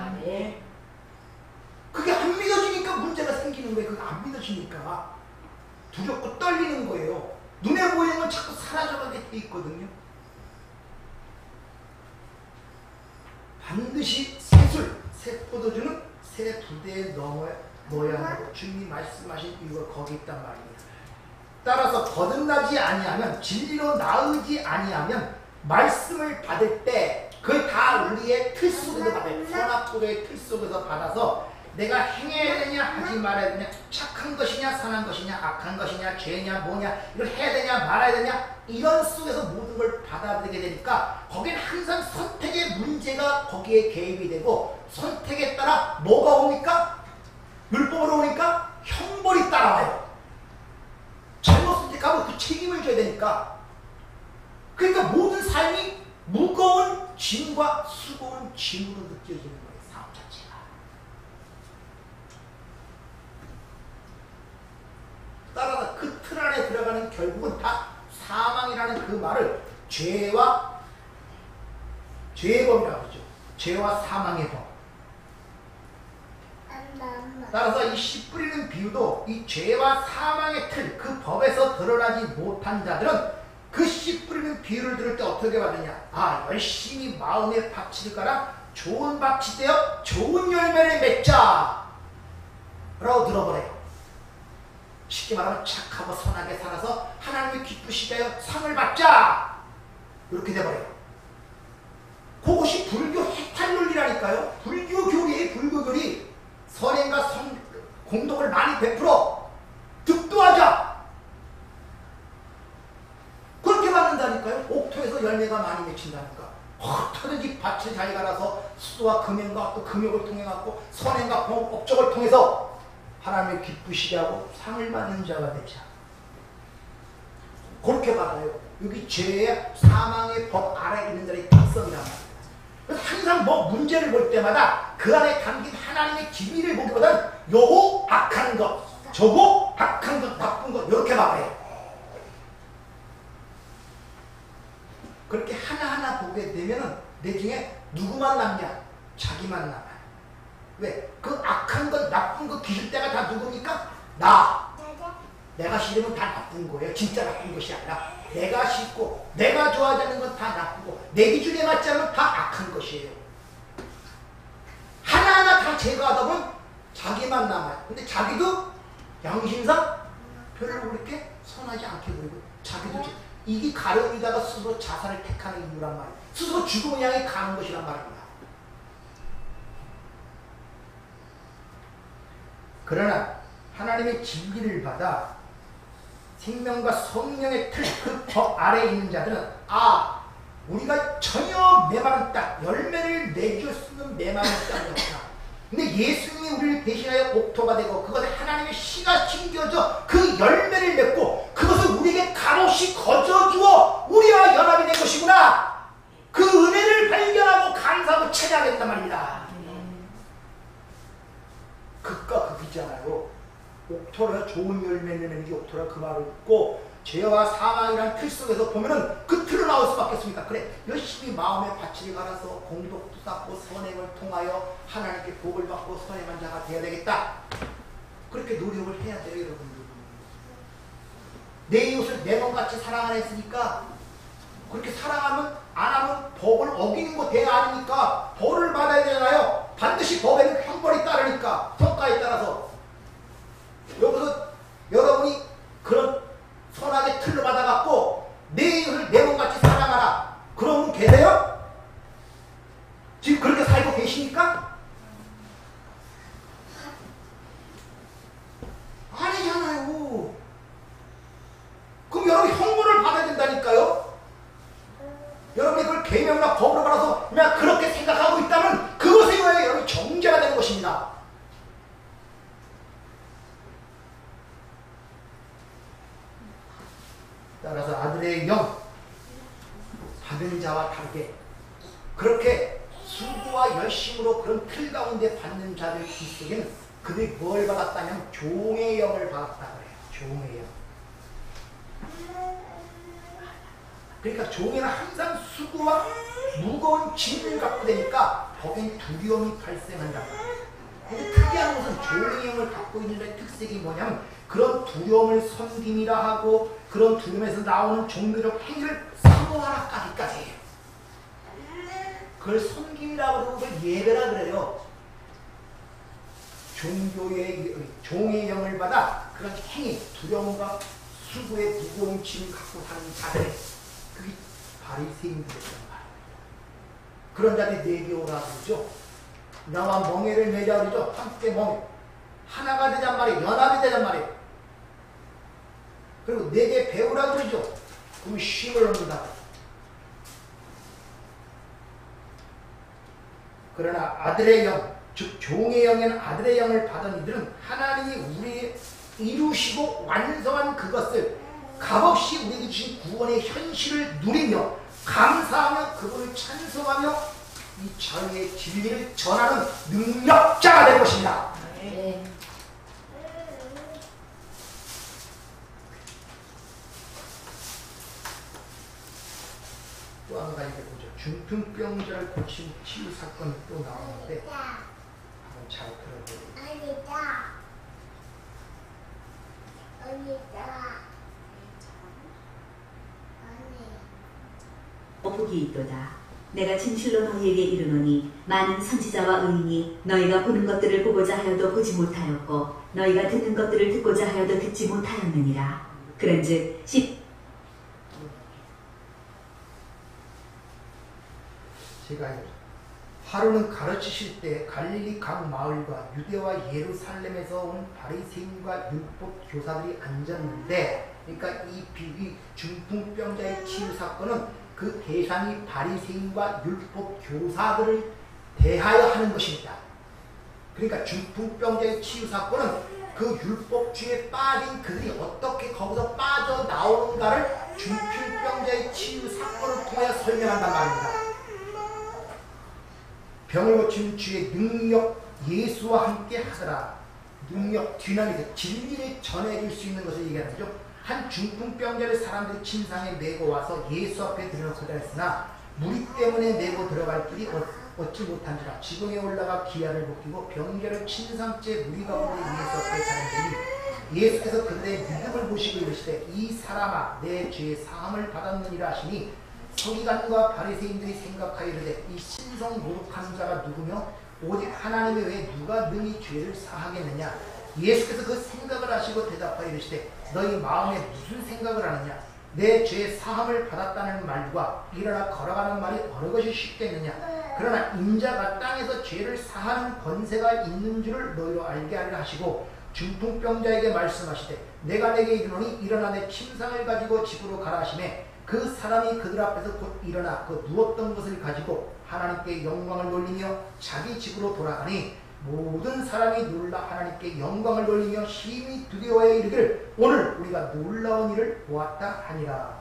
그게 안 믿어지니까 문제가 생기는 거예요. 그게 안 믿어지니까 두렵고 떨리는 거예요. 눈에 보이는 건 자꾸 사라져가게 돼 있거든요. 반드시 새술, 새 포도주는 새 부대에 넣어야 하고 주님이 말씀하신 이유가 거기 있단 말입니다. 따라서 거듭나지 아니하면, 진리로 나으지 아니하면 말씀을 받을 때 그걸 다 우리의 틀 속에서 받아요. 선악보도의 틀 속에서 받아서 내가 행해야 되냐 하지 말아야 되냐, 착한 것이냐 선한 것이냐, 악한 것이냐, 죄냐 뭐냐, 이걸 해야 되냐 말아야 되냐, 이런 속에서 모든 걸 받아들이게 되니까 거기는 항상 선택의 문제가 거기에 개입이 되고, 선택에 따라 뭐가 옵니까? 율법으로 오니까 형벌이 따라와요. 잘못 선택하면 그 책임을 져야 되니까. 그러니까 모든 삶이 무거운 짐과 수고운 짐으로 느껴지는 거예요. 삶 자체가. 따라서 그 틀 안에 들어가는 결국은 다 사망이라는 그 말을 죄의 법이라고 하죠. 죄와 사망의 법. 따라서 이 씨 뿌리는 비유도 이 죄와 사망의 틀, 그 법에서 드러나지 못한 자들은 그 씨 뿌리는 비유를 들을 때 어떻게 받느냐? 아, 열심히 마음의 밭을 깔아 좋은 밭이 되어 좋은 열매를 맺자 라고 들어버려요. 쉽게 말하면 착하고 선하게 살아서 하나님이 기쁘시게 하여 상을 받자. 이렇게 돼버려요. 그것이 불교 해탈 논리라니까요. 불교 교리, 불교 교리. 선행과 공덕을 많이 베풀어 득도하자. 그렇게 받는다니까요. 옥토에서 열매가 많이 맺힌다니까. 어떻게든지 밭을 잘 갈아서 수도와 금연과 또 금욕을 통해 갖고 선행과 업적을 통해서 하나님을 기쁘시게 하고 상을 받는 자가 되자. 그렇게 받아요. 여기 죄의 사망의 법 아래에 있는 자의 특성이란 말이에요. 그래서 항상 뭐 문제를 볼 때마다 그 안에 담긴 하나님의 기미를 보기보다는 요거 악한 것, 저거 악한 것, 나쁜 것 이렇게 말해요. 그렇게 하나하나 보게 되면은 내중에 누구만 남냐? 자기만 남아요. 왜? 그 악한 것, 나쁜 것 기술 때가 다 누굽니까? 나. 내가 싫으면 다 나쁜 거예요. 진짜 나쁜 것이 아니라 내가 싫고 내가 좋아하지 않는 건 다 나쁘고 내 기준에 맞지 않으면 다 악한 것이에요. 하나하나 다 제거하다 보면 자기만 남아요. 근데 자기도 양심상 별로 그렇게 선하지 않게 보이고 자기도 이게 가려움이다가 스스로 자살을 택하는 이유란 말이에요. 스스로 죽음을 향해 가는 것이란 말입니다. 그러나 하나님의 진리를 받아 생명과 성령의 틀, 그 법 아래에 있는 자들은 우리가 전혀 메마른 땅, 열매를 맺을 수 있는 메마른 땅이 없구나. 근데 예수님이 우리를 대신하여 옥토가 되고 그것에 하나님의 씨가 심겨져 그 열매를 맺고 그것을 우리에게 값없이 거저주어 우리와 연합이 된 것이구나. 그 은혜를 발견하고 감사하고 찬양하게 된단 말입니다. 극과 극이잖아요. 옥토라 좋은 열매를 맺는 게 옥토라 그 말을 듣고 죄와 사망이라는 틀 속에서 보면은 그 틀로 나올 수밖에 없습니까? 그래 열심히 마음의 밭을 갈아서 공덕도 쌓고 선행을 통하여 하나님께 복을 받고 선행한 자가 되어야 되겠다. 그렇게 노력을 해야 돼요, 여러분들. 내 이웃을 내 몸같이 사랑 안 했으니까 그렇게 사랑하면 안 하면 법을 어기는 거 대야 아닙니까? 벌을 받아야 되잖아요. 반드시 법에는 형벌이 따르니까 성과에 따라서. 여기서 여러분이 그런 선하게 틀로 받아갖고 내 이웃을 내 몸같이 사랑하라. 그런 분 계세요? 지금 그렇게 살고 계십니까? 아니잖아요. 그럼 여러분이 형벌을 받아야 된다니까요. 여러분이 그걸 계명이나 법으로 받아서 내가 그렇게 생각하고 있다면 그것에 의해 여러분이 정죄가 되는 것입니다. 따라서 아들의 영 받은 자와 다르게 그렇게 수고와 열심으로 그런 틀 가운데 받는 자들 귓속에는 그들이 뭘 받았다면 종의 영을 받았다 그래요. 종의 영. 그러니까 종에는 항상 수고와 무거운 짐을 갖고 되니까 거긴 두려움이 발생한다. 근데 특이한 것은 종의 영을 갖고 있는 자의 특색이 뭐냐면 그런 두려움을 섬김이라 하고 그런 두려움에서 나오는 종교적 행위를 사모하라까지까지 해요. 그걸 섬김이라고 그러고 그걸 예배라 그래요. 종의 영을 받아 그런 행위, 두려움과 수고의 무거운 짐을 갖고 사는 자들, 그게 바리새인들이란 말이에요. 그런 자들이 내게 오라 그러죠. 나와 멍에를 매자 그러죠. 함께 멍에 하나가 되잔 말이에요. 연합이 되잔 말이에요. 그리고 내게 배우라 그러죠. 그러면 쉼을 얻는다. 그러나 아들의 영, 즉 종의 영에는 아들의 영을 받은 이들은 하나님이 우리 이루시고 완성한 그것을 값없이 우리에게 주신 구원의 현실을 누리며 감사하며 그분을 찬송하며 이 자유의 진리를 전하는 능력자가 될 것입니다. 네. 또 한 가지 보죠. 중풍병자를 고친 치유 사건이 또 나오는데 한번 잘 들어보세요. 복이 있도다. 내가 진실로 너희에게 이르노니 많은 선지자와 의인이 너희가 보는 것들을 보고자 하여도 보지 못하였고 너희가 듣는 것들을 듣고자 하여도 듣지 못하였느니라. 그런즉 제가 하루는 가르치실 때 갈릴리 각 마을과 유대와 예루살렘에서 온 바리새인과 율법 교사들이 앉았는데, 그러니까 이 중풍병자의 치유 사건은 그 대상이 바리새인과 율법 교사들을 대하여 하는 것입니다. 그러니까 중풍병자의 치유 사건은 그 율법주의에 빠진 그들이 어떻게 거기서 빠져나오는가를 중풍병자의 치유 사건을 통해 설명한단 말입니다. 병을 고치는 주의 능력 예수와 함께 하더라. 능력, 디나믹, 진리를 전해줄 수 있는 것을 얘기하는 거죠. 한 중풍병자를 사람들이 침상에 메고 와서 예수 앞에 들여놓고자 했으나 무리 때문에 메고 들어갈 길이 얻지 못한지라. 지붕에 올라가 기아를 벗기고 병자를 침상째 무리 가운데 예수 앞에 가는지니 예수께서 그들의 믿음을 보시고 이르시되 이 사람아 내 죄의 사함을 받았느니라 하시니 서기관과 바리새인들이 생각하여 이르되 이 신성 모독하는 자가 누구며 오직 하나님의 외에 누가 능히 죄를 사하겠느냐. 예수께서 그 생각을 하시고 대답하여 이르시되 너희 마음에 무슨 생각을 하느냐. 내 죄 사함을 받았다는 말과 일어나 걸어가는 말이 어느 것이 쉽겠느냐. 그러나 인자가 땅에서 죄를 사하는 권세가 있는 줄을 너희로 알게 하리라 하시고 중풍병자에게 말씀하시되 내가 내게 이르노니 일어나 내 침상을 가지고 집으로 가라 하시매 그 사람이 그들 앞에서 곧 일어나 그 누웠던 것을 가지고 하나님께 영광을 돌리며 자기 집으로 돌아가니 모든 사람이 놀라 하나님께 영광을 돌리며 심히 두려워해 이르기를 오늘 우리가 놀라운 일을 보았다 하니라.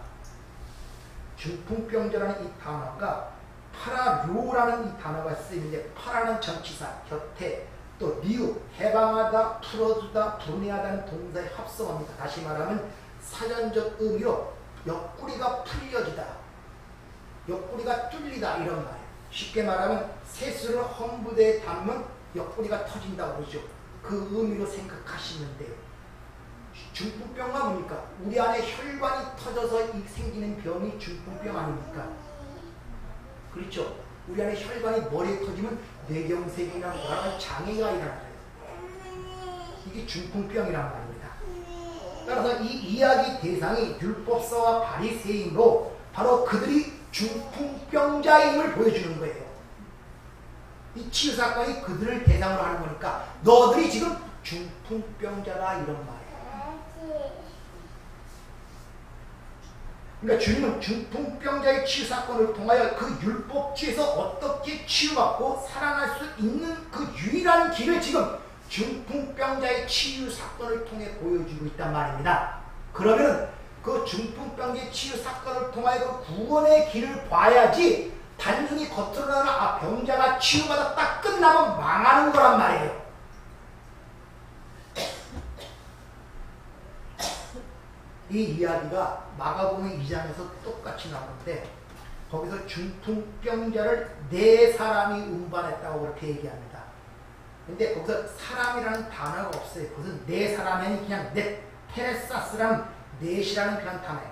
중풍병자라는 이 단어가 파라료라는 이 단어가 쓰이는데, 파라는 전치사, 곁에, 또 리우, 해방하다, 풀어주다, 분해하다는 동사의 합성어입니다. 다시 말하면 사전적 의미로 옆구리가 풀려지다, 옆구리가 뚫리다 이런 말이에요. 쉽게 말하면 세수를 험부대에 담으면 옆구리가 터진다고 그러죠. 그 의미로 생각하시면 돼요. 중풍병은 뭡니까? 우리 안에 혈관이 터져서 생기는 병이 중풍병 아닙니까? 그렇죠? 우리 안에 혈관이 머리에 터지면 뇌경색이나 뭐라는 장애가 일어나요. 이게 중풍병이란 말입니다. 따라서 이 이야기 대상이 율법사와 바리새인으로 바로 그들이 중풍병자임을 보여주는 거예요. 이 치유사건이 그들을 대상으로 하는 거니까 너들이 지금 중풍병자다 이런 말이에요. 그러니까 주님은 중풍병자의 치유사건을 통하여 그 율법주의에서 어떻게 치유받고 살아날 수 있는 그 유일한 길을 지금 중풍병자의 치유사건을 통해 보여주고 있단 말입니다. 그러면 그 중풍병자의 치유사건을 통하여 그 구원의 길을 봐야지 단순히 겉으로는 병자가 치유받았다 끝나면 망하는 거란 말이에요. 이 이야기가 마가복음 2장에서 똑같이 나오는데 거기서 중풍병자를 4사람이 운반했다고 그렇게 얘기합니다. 근데 거기서 사람이라는 단어가 없어요. 그것은 4사람이 그냥 테레사스라는 넷이라는 그런 단어예요.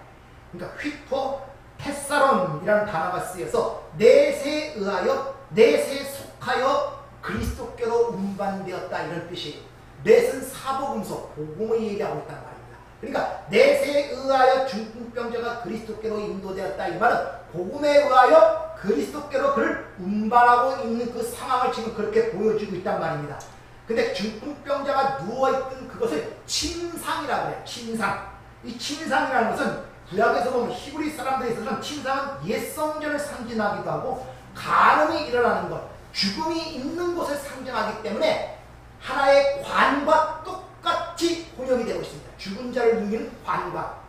그러니까 휘포 테사론이라는 단어가 쓰여서 넷에 의하여 넷에 속하여 그리스도께로 운반되었다 이런 뜻이에요. 넷은 사복음서 복음을 얘기하고 있다는 말입니다. 그러니까 넷에 의하여 중풍병자가 그리스도께로 인도되었다 이 말은 복음에 의하여 그리스도께로 그를 운반하고 있는 그 상황을 지금 그렇게 보여주고 있단 말입니다. 근데 중풍병자가 누워있던 그것을 침상이라고 해요. 침상. 이 침상이라는 것은 구약에서 보면 히브리 사람들에 있어서는 침상은 옛 성전을 상징하기도 하고 간음이 일어나는 것, 죽음이 있는 곳을 상징하기 때문에 하나의 관과 똑같이 혼용이 되고 있습니다. 죽은 자를 누기는 관과.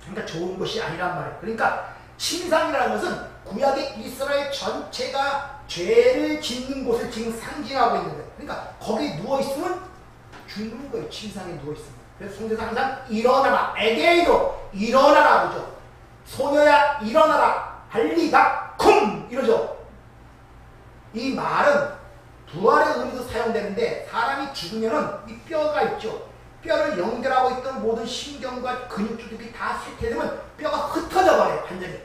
그러니까 좋은 것이 아니란 말이에요. 그러니까 침상이라는 것은 구약의 이스라엘 전체가 죄를 짓는 곳을 지금 상징하고 있는 거예요. 그러니까 거기 누워있으면 죽는 거예요. 침상에 누워있으면. 그래서 성경에서 항상 일어나라, 에게이로 일어나라 그러죠. 소녀야 일어나라, 할리다 쿰 이러죠. 이 말은 부활의 의미도 사용되는데 사람이 죽으면은 이 뼈가 있죠. 뼈를 연결하고 있던 모든 신경과 근육들이 다 쇠퇴되면 뼈가 흩어져 버려요. 완전히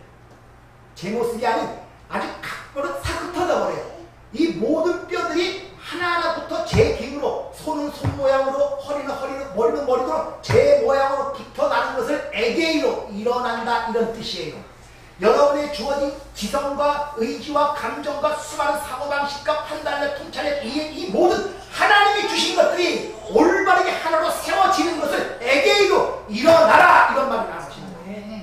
제 모습이 아닌 아주 각별로 싹 흩어져 버려요. 이 모든 뼈들이 하나하나부터 제 기으로, 손은 손 모양으로, 허리는 허리로, 머리는 머리로 제 모양으로 붙어나는 것을 에게이로 일어난다, 이런 뜻이에요. 여러분의 주어진 지성과 의지와 감정과 수많은 사고방식과 판단력, 통찰력, 이 모든 하나님이 주신 것들이 올바르게 하나로 세워지는 것을 에게이로 일어나라, 이런 말을 나누시는 거예요.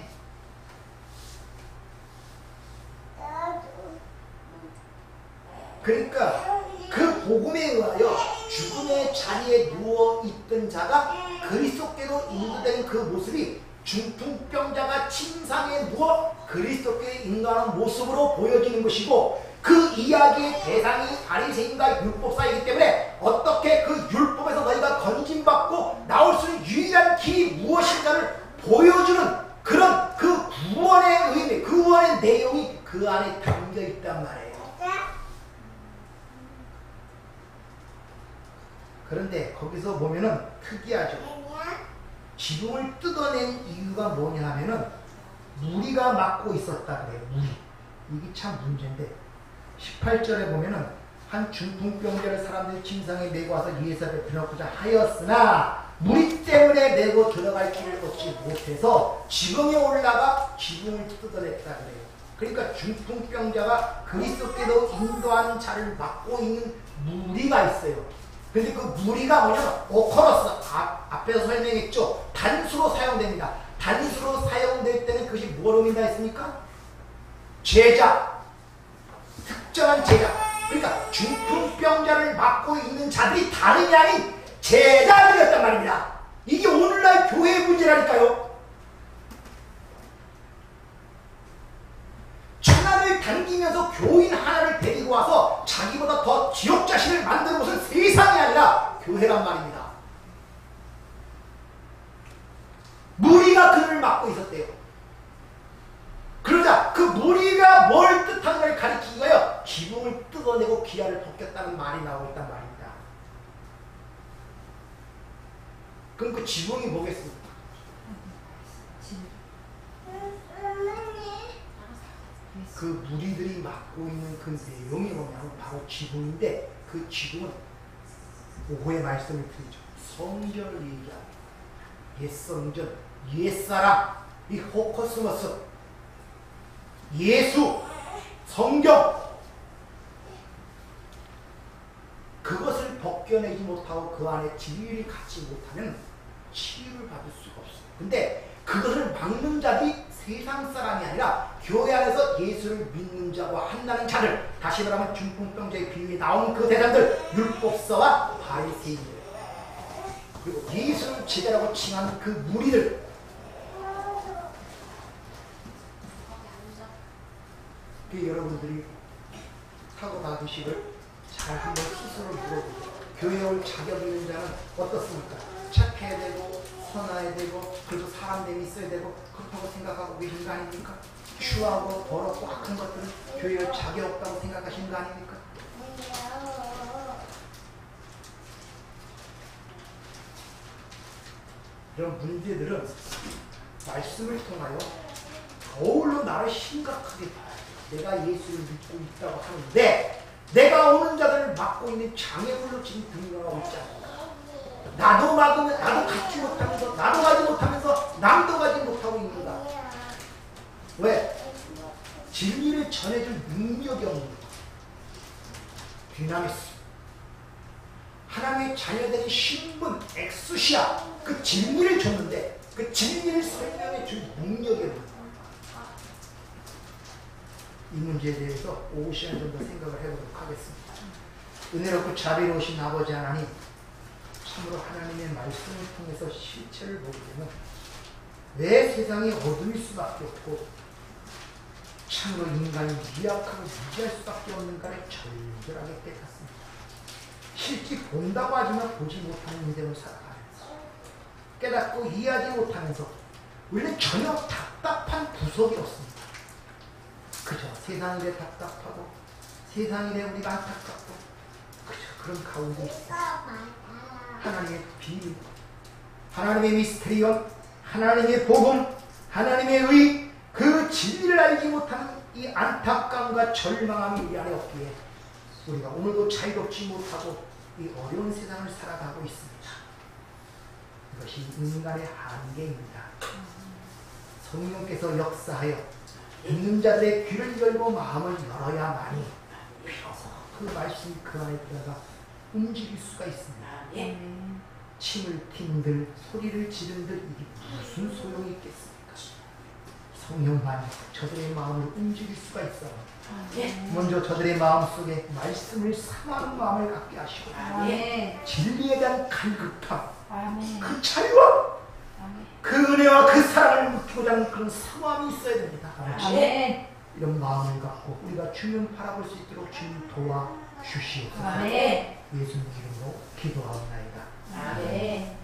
그러니까 그 복음에 의하여 죽음의 자리에 누워있던 자가 그리스도께로 인도되는 그 모습이 중풍병자가 침상에 누워 그리스도께 인도하는 모습으로 보여지는 것이고, 그 이야기의 대상이 바리새인과 율법사이기 때문에 어떻게 그 율법에서 너희가 건진받고 나올 수 있는 유일한 길이 무엇인가를 보여주는 그런 그 구원의 의미, 그 구원의 내용이 그 안에 담겨 있단 말이에요. 그런데 거기서 보면은 특이하죠. 지붕을 뜯어낸 이유가 뭐냐 하면은 무리가 막고 있었다 그래요. 무리. 이게 참 문제인데 18절에 보면은 한 중풍병자를 사람들이 침상에 메고 와서 예수 앞에 들어놓고자 하였으나 무리 때문에 메고 들어갈 길을 얻지 못해서 지붕에 올라가 지붕을 뜯어냈다 그래요. 그러니까 중풍병자가 그리스도께로 인도하는 자를 막고 있는 무리가 있어요. 근데 그 무리가 뭐냐면 오커러스, 앞에서 설명했죠. 단수로 사용됩니다. 단수로 사용될 때는 그것이 뭐로 의미가 있습니까? 제자, 특정한 제자. 그러니까 중풍병자를 맡고 있는 자들이 다름이 아닌 제자들이었단 말입니다. 이게 오늘날 교회의 문제라니까요. 천하를 당기면서 교인 하나를 데리고 와서 자기보다 더 지옥 자신을 만드는 것은 세상이 아니라 교회란 말입니다. 무리가 그를 맡고 있었대요. 그러자 그 무리가 뭘 뜻하는 걸 가리키기 위하여 지붕을 뜯어내고 기아를 벗겼다는 말이 나오고 있단 말입니다. 그럼 그 지붕이 뭐겠습니까? 그 무리들이 맡고 있는 그 내용이 뭐냐면 바로 지붕인데, 그 지붕은 오후의 말씀을 드리죠. 성전을 얘기하고 옛성전, 옛사람, 이 호커스머스, 예수, 성경, 그것을 벗겨내지 못하고 그 안에 진리를 갖지 못하면 치유를 받을 수가 없어요. 근데 그것을 막는 자들이 세상 사람이 아니라 교회 안에서 예수를 믿는 자와 한다는 자들, 다시 말하면 중풍병자의 비유에 나온 그 대상들, 율법사와 바리새인들, 그리고 예수를 제자라고 칭하는 그 무리들. 그 여러분들이 사고 방식을 잘 한번 스스로 물어보세요. 교회에 올 자격 있는 자는 어떻습니까? 착해야 되고 선해야 되고 그래도 사람됨이 있어야 되고 그렇다고 생각하고 계신 거 아닙니까? 추하고 더럽고 악한 것들은 교회에 올 자격 없다고 생각하시는 거 아닙니까? 이런 문제들은 말씀을 통하여 거울로 나를 심각하게 봐야 돼. 내가 예수를 믿고 있다고 하는데 내가 오는 자들을 막고 있는 장애물로 지금 등장하고 있지 않습니까? 나도 막으면 나도 갖지 못하면서, 나도 가지 못하면서 남도 가지 못하고 있는가? 왜? 진리를 전해줄 능력이 없는 거야. 디나미스, 하나님의 자녀된 신분, 엑수시아, 그 진리를 줬는데 그 진리를 설명해 줄 능력이 없는 거야. 이 문제에 대해서 오후 시간 좀 더 생각을 해보도록 하겠습니다. 은혜롭고 자비로우신 아버지 하나님, 참으로 하나님의 말씀을 통해서 실체를 보게 되면 왜 세상이 어둠일 수밖에 없고 참으로 인간이 미약하고 무지할 수밖에 없는가를 절절하게 깨닫습니다. 실제 본다고 하지만 보지 못하는 인생을 살아가면서 깨닫고 이해하지 못하면서 우리는 전혀 답답한 구석이 없습니다. 그저 세상 일에 답답하고 세상 일에 우리가 안타깝고 그저 그런 가운데 있습니다. 하나님의 비밀, 하나님의 미스테리온, 하나님의 복음, 하나님의 의, 그 진리를 알지 못하는 이 안타까움과 절망함이 우리 안에 없기에 우리가 오늘도 자유롭지 못하고 이 어려운 세상을 살아가고 있습니다. 이것이 인간의 한계입니다. 성령께서 역사하여 믿는 자들의 귀를 열고 마음을 열어야만이 비로소 그 말씀이 그 안에 들어가 움직일 수가 있습니다. 침을 튄들 소리를 지른들 이게 무슨 소용이 있겠습니까? 성령만이 저들의 마음을 움직일 수가 있어요. 먼저 저들의 마음속에 말씀을 사모하는 마음을 갖게 하시고 진리에 대한 갈급함, 그 자유와 그 은혜와 그 사랑을 묻고자 하는 그런 사모함이 있어야 됩니다. 이런 마음을 갖고 우리가 주님 바라볼 수 있도록 주님 도와주시옵소서. 예수님 이름으로 기도하옵나이다. 아멘.